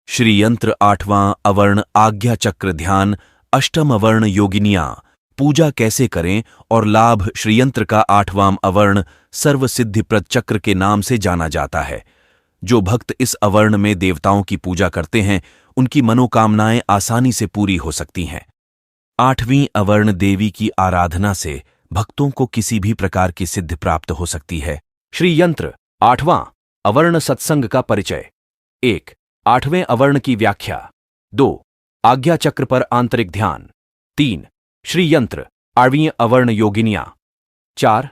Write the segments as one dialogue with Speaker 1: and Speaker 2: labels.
Speaker 1: श्रीयंत्र 8वां अवर्ण आज्ञा चक्र ध्यान अष्टम अवर्ण योगिनियां पूजा कैसे करें और लाभ। श्रीयंत्र का 8वां अवर्ण सर्वसिद्धिप्रद चक्र के नाम से जाना जाता है। जो भक्त इस अवर्ण में देवताओं की पूजा करते हैं उनकी मनोकामनाएं आसानी से पूरी हो सकती हैं। 8वीं अवर्ण देवी की आराधना से भक्तों को किसी भी प्रकार की सिद्धि प्राप्त हो सकती है। श्रीयंत्र 8वां अवर्ण सत्संग का परिचय। 1. 8वें अवर्ण की व्याख्या। 2. आज्ञा चक्र पर आंतरिक ध्यान। 3. श्रीयंत्र 8वीं अवर्ण योगिनियां। 4.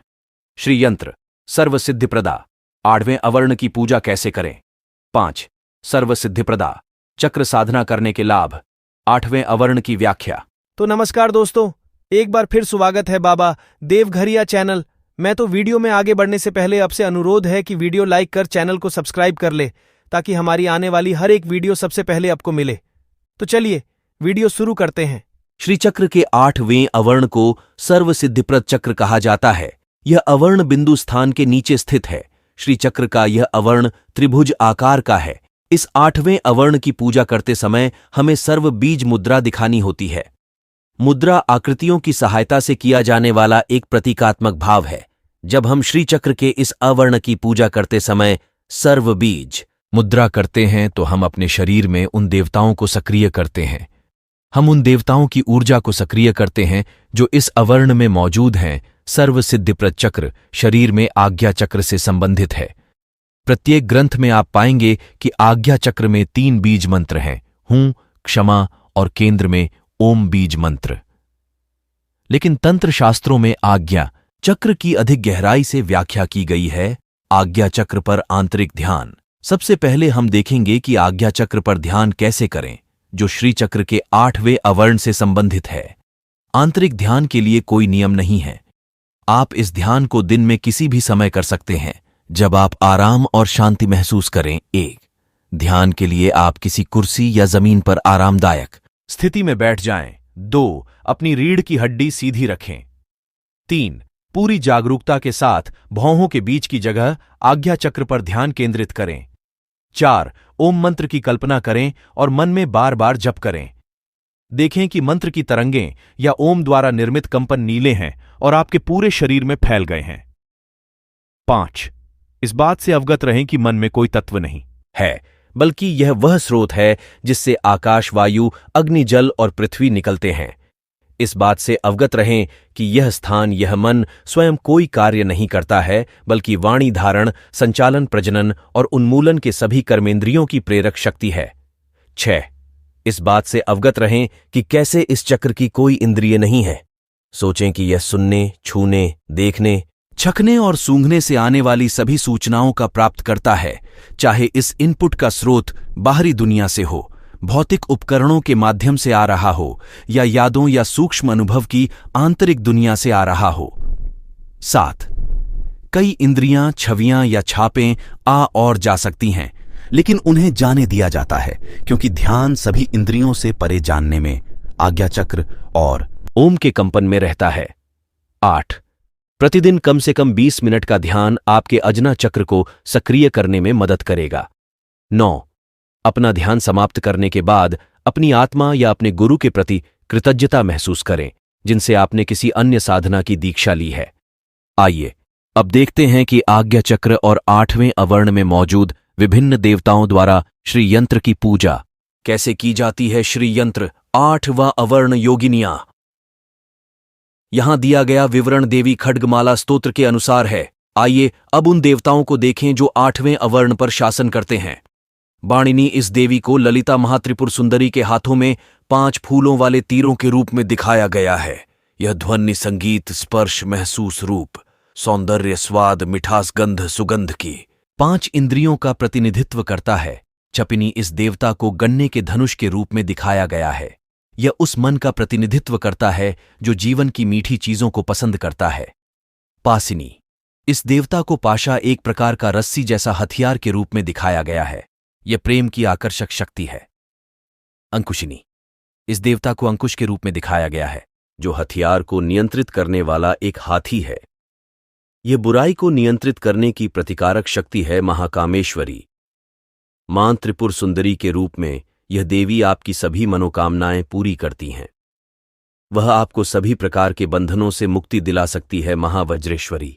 Speaker 1: श्रीयंत्र सर्वसिद्धिप्रदा 8वें अवर्ण की पूजा कैसे करें। 5. सर्वसिद्धिप्रदा चक्र साधना करने के लाभ। 8वें अवर्ण की व्याख्या।
Speaker 2: तो नमस्कार दोस्तों, एक बार फिर स्वागत है बाबा देवघरिया चैनल। मैं तो वीडियो में आगे बढ़ने से पहले आपसे अनुरोध है कि वीडियो लाइक कर चैनल को सब्सक्राइब कर ले ताकि हमारी आने वाली हर एक वीडियो सबसे पहले आपको मिले। तो चलिए वीडियो शुरू करते हैं।
Speaker 1: श्रीचक्र के 8वें अवर्ण को सर्वसिद्धिप्रद चक्र कहा जाता है। यह अवर्ण बिंदु स्थान के नीचे स्थित है। श्रीचक्र का यह अवर्ण त्रिभुज आकार का है। इस 8वें अवर्ण की पूजा करते समय हमें सर्व बीज मुद्रा दिखानी होती है। मुद्रा आकृतियों की सहायता से किया जाने वाला एक प्रतीकात्मक भाव है। जब हम श्रीचक्र के इस अवर्ण की पूजा करते समय सर्व बीज मुद्रा करते हैं तो हम अपने शरीर में उन देवताओं को सक्रिय करते हैं। हम उन देवताओं की ऊर्जा को सक्रिय करते हैं जो इस अवर्ण में मौजूद हैं। सर्वसिद्धिप्रद चक्र शरीर में आज्ञा चक्र से संबंधित है। प्रत्येक ग्रंथ में आप पाएंगे कि आज्ञा चक्र में 3 बीज मंत्र हैं, हूं, क्षमा और केंद्र में ओम बीज मंत्र। लेकिन तंत्र शास्त्रों में आज्ञा चक्र की अधिक गहराई से व्याख्या की गई है। आज्ञा चक्र पर आंतरिक ध्यान। सबसे पहले हम देखेंगे कि आज्ञा चक्र पर ध्यान कैसे करें, जो श्रीचक्र के 8वें अवर्ण से संबंधित है। आंतरिक ध्यान के लिए कोई नियम नहीं है। आप इस ध्यान को दिन में किसी भी समय कर सकते हैं जब आप आराम और शांति महसूस करें। 1. ध्यान के लिए आप किसी कुर्सी या जमीन पर आरामदायक स्थिति में बैठ जाएं। 2. अपनी रीढ़ की हड्डी सीधी रखें। 3. पूरी जागरूकता के साथ भौहों के बीच की जगह आज्ञा चक्र पर ध्यान केंद्रित करें। 4. ओम मंत्र की कल्पना करें और मन में बार बार जप करें। देखें कि मंत्र की तरंगें या ओम द्वारा निर्मित कंपन नीले हैं और आपके पूरे शरीर में फैल गए हैं। 5. इस बात से अवगत रहें कि मन में कोई तत्व नहीं है, बल्कि यह वह स्रोत है जिससे आकाश, वायु, अग्नि, जल और पृथ्वी निकलते हैं। इस बात से अवगत रहें कि यह स्थान, यह मन स्वयं कोई कार्य नहीं करता है, बल्कि वाणी धारण, संचालन, प्रजनन और उन्मूलन के सभी कर्मेंद्रियों की प्रेरक शक्ति है। 6. इस बात से अवगत रहें कि कैसे इस चक्र की कोई इंद्रिय नहीं है। सोचें कि यह सुनने, छूने, देखने, चखने और सूंघने से आने वाली सभी सूचनाओं का प्राप्त करता है, चाहे इस इनपुट का स्रोत बाहरी दुनिया से हो, भौतिक उपकरणों के माध्यम से आ रहा हो या यादों या सूक्ष्म अनुभव की आंतरिक दुनिया से आ रहा हो। 7. कई इंद्रियां, छवियां या छापें आ और जा सकती हैं, लेकिन उन्हें जाने दिया जाता है क्योंकि ध्यान सभी इंद्रियों से परे जानने में आज्ञा चक्र और ओम के कंपन में रहता है। 8. प्रतिदिन कम से कम 20 मिनट का ध्यान आपके अजना चक्र को सक्रिय करने में मदद करेगा। 9. अपना ध्यान समाप्त करने के बाद अपनी आत्मा या अपने गुरु के प्रति कृतज्ञता महसूस करें जिनसे आपने किसी अन्य साधना की दीक्षा ली है। आइए अब देखते हैं कि आज्ञा चक्र और 8वें अवर्ण में मौजूद विभिन्न देवताओं द्वारा श्रीयंत्र की पूजा कैसे की जाती है। श्रीयंत्र 8वां अवर्ण योगिनियां। यहां दिया गया विवरण देवी खड्गमाला स्तोत्र के अनुसार है। आइए अब उन देवताओं को देखें जो 8वें अवर्ण पर शासन करते हैं। बाणिनी इस देवी को ललिता महात्रिपुर सुंदरी के हाथों में 5 फूलों वाले तीरों के रूप में दिखाया गया है। यह ध्वनि, संगीत, स्पर्श, महसूस रूप, सौंदर्य, स्वाद, मिठास, गंध, सुगंध की 5 इंद्रियों का प्रतिनिधित्व करता है। चपिनी इस देवता को गन्ने के धनुष के रूप में दिखाया गया है। यह उस मन का प्रतिनिधित्व करता है जो जीवन की मीठी चीजों को पसंद करता है। पासिनी इस देवता को पाशा, एक प्रकार का रस्सी जैसा हथियार के रूप में दिखाया गया है। यह प्रेम की आकर्षक शक्ति है। अंकुशिनी इस देवता को अंकुश के रूप में दिखाया गया है जो हथियार को नियंत्रित करने वाला एक हाथी है। यह बुराई को नियंत्रित करने की प्रतिकारक शक्ति है। महाकामेश्वरी मां त्रिपुर सुंदरी के रूप में यह देवी आपकी सभी मनोकामनाएं पूरी करती हैं। वह आपको सभी प्रकार के बंधनों से मुक्ति दिला सकती है। महावज्रेश्वरी,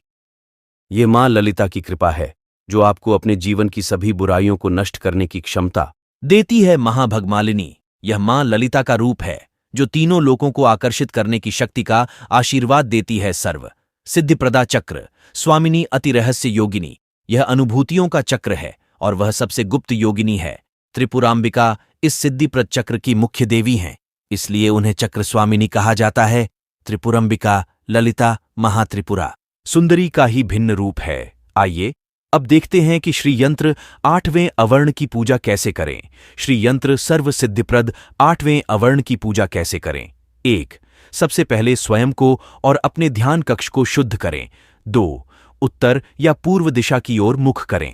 Speaker 1: ये मां ललिता की कृपा है जो आपको अपने जीवन की सभी बुराइयों को नष्ट करने की क्षमता देती है। महाभगमालिनी, यह मां ललिता का रूप है जो तीनों लोगों को आकर्षित करने की शक्ति का आशीर्वाद देती है। सर्व सिद्धिप्रदा चक्र स्वामिनी अति रहस्य योगिनी, यह अनुभूतियों का चक्र है और वह सबसे गुप्त योगिनी है। त्रिपुरांबिका इस सिद्धिप्रद चक्र की मुख्य देवी हैं, इसलिए उन्हें चक्र स्वामिनी कहा जाता है। त्रिपुरंबिका ललिता महात्रिपुरा सुंदरी का ही भिन्न रूप है। आइए अब देखते हैं कि श्री यंत्र 8वें अवर्ण की पूजा कैसे करें। श्री यंत्र सर्व सिद्धिप्रद 8वें अवर्ण की पूजा कैसे करें। 1. सबसे पहले स्वयं को और अपने ध्यान कक्ष को शुद्ध करें। 2. उत्तर या पूर्व दिशा की ओर मुख करें।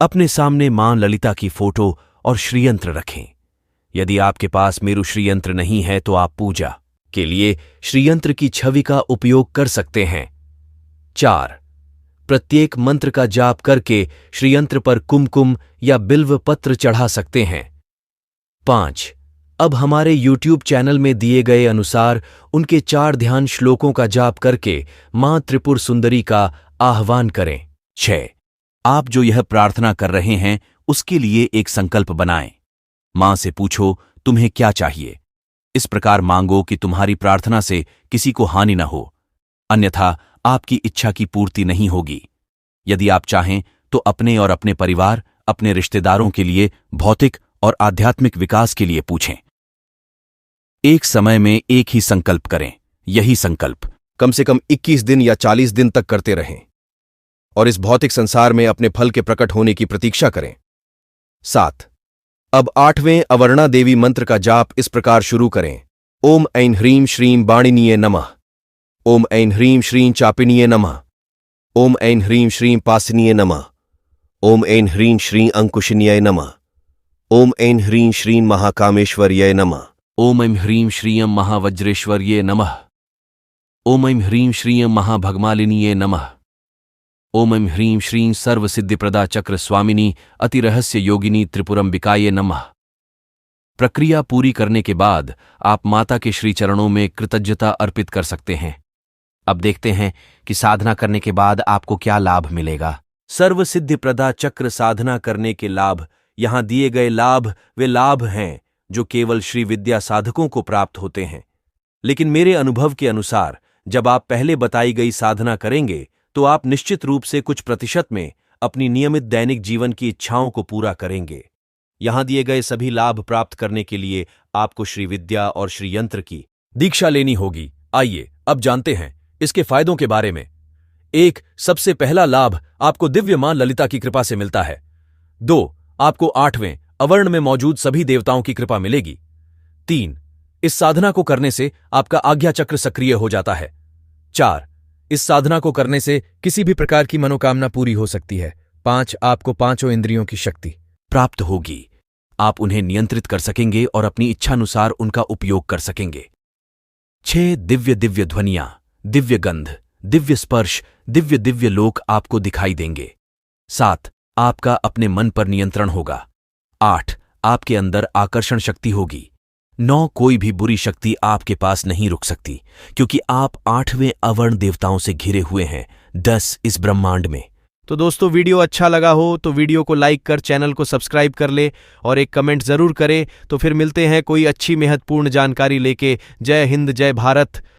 Speaker 1: अपने सामने मां ललिता की फोटो और श्रीयंत्र रखें। यदि आपके पास मेरु श्रीयंत्र नहीं है तो आप पूजा के लिए श्रीयंत्र की छवि का उपयोग कर सकते हैं। 4. प्रत्येक मंत्र का जाप करके श्रीयंत्र पर कुमकुम या बिल्व पत्र चढ़ा सकते हैं। 5. अब हमारे YouTube चैनल में दिए गए अनुसार उनके 4 ध्यान श्लोकों का जाप करके मां त्रिपुर सुंदरी का आह्वान करें। 6. आप जो यह प्रार्थना कर रहे हैं उसके लिए एक संकल्प बनाएं। मां से पूछो तुम्हें क्या चाहिए। इस प्रकार मांगो कि तुम्हारी प्रार्थना से किसी को हानि न हो, अन्यथा आपकी इच्छा की पूर्ति नहीं होगी। यदि आप चाहें तो अपने और अपने परिवार, अपने रिश्तेदारों के लिए भौतिक और आध्यात्मिक विकास के लिए पूछें। एक समय में एक ही संकल्प करें। यही संकल्प कम से कम 21 दिन या 40 दिन तक करते रहें और इस भौतिक संसार में अपने फल के प्रकट होने की प्रतीक्षा करें। 7. अब 8वें अवर्णा देवी मंत्र का जाप इस प्रकार शुरू करें। ओम ऐं ह्रीं श्रीं बाणिनीये नमः। ओम ऐं ह्रीं श्रीं चापिनीये नमः। ओम ऐं ह्रीं श्रीं पासिनीये नमः। ओम ऐं ह्रीं श्रीं अंकुशिन्याय नमः। ओम ऐं ह्रीं श्रीं महाकामेश्वर्याय नमः। ओम ऐं ह्रीं श्रीं महावज्रेश्वर्ये नमः। ओम ऐं ह्रीं श्रीं महाभगमालिनीये नमः। ओम ऐं ह्रीं श्रीं सर्वसिद्धिप्रदा चक्र स्वामिनी अतिरहस्य योगिनी त्रिपुरंबिकाये नमः। प्रक्रिया पूरी करने के बाद आप माता के श्री चरणों में कृतज्ञता अर्पित कर सकते हैं। अब देखते हैं कि साधना करने के बाद आपको क्या लाभ मिलेगा। सर्वसिद्धिप्रदा चक्र साधना करने के लाभ। यहां दिए गए लाभ वे लाभ हैं जो केवल श्री विद्या साधकों को प्राप्त होते हैं, लेकिन मेरे अनुभव के अनुसार जब आप पहले बताई गई साधना करेंगे तो आप निश्चित रूप से कुछ प्रतिशत में अपनी नियमित दैनिक जीवन की इच्छाओं को पूरा करेंगे। यहां दिए गए सभी लाभ प्राप्त करने के लिए आपको श्री विद्या और श्री यंत्र की दीक्षा लेनी होगी। आइए अब जानते हैं इसके फायदों के बारे में। 1. सबसे पहला लाभ आपको दिव्य मां ललिता की कृपा से मिलता है। 2. आपको 8वें अवर्ण में मौजूद सभी देवताओं की कृपा मिलेगी। 3. इस साधना को करने से आपका आज्ञा चक्र सक्रिय हो जाता है। 4. इस साधना को करने से किसी भी प्रकार की मनोकामना पूरी हो सकती है। 5. आपको 5 इंद्रियों की शक्ति प्राप्त होगी। आप उन्हें नियंत्रित कर सकेंगे और अपनी इच्छानुसार उनका उपयोग कर सकेंगे। 6. दिव्य दिव्य ध्वनियां, दिव्य गंध, दिव्य स्पर्श, दिव्य दिव्य लोक आपको दिखाई देंगे। 7. आपका अपने मन पर नियंत्रण होगा। 8. आपके अंदर आकर्षण शक्ति होगी। 9. कोई भी बुरी शक्ति आपके पास नहीं रुक सकती क्योंकि आप 8वें अवर्ण देवताओं से घिरे हुए हैं। 10. इस ब्रह्मांड में। तो दोस्तों, वीडियो अच्छा लगा हो तो वीडियो को लाइक कर चैनल को सब्सक्राइब कर ले और एक कमेंट जरूर करें। तो फिर मिलते हैं कोई अच्छी महत्वपूर्ण जानकारी लेके। जय हिंद, जय भारत।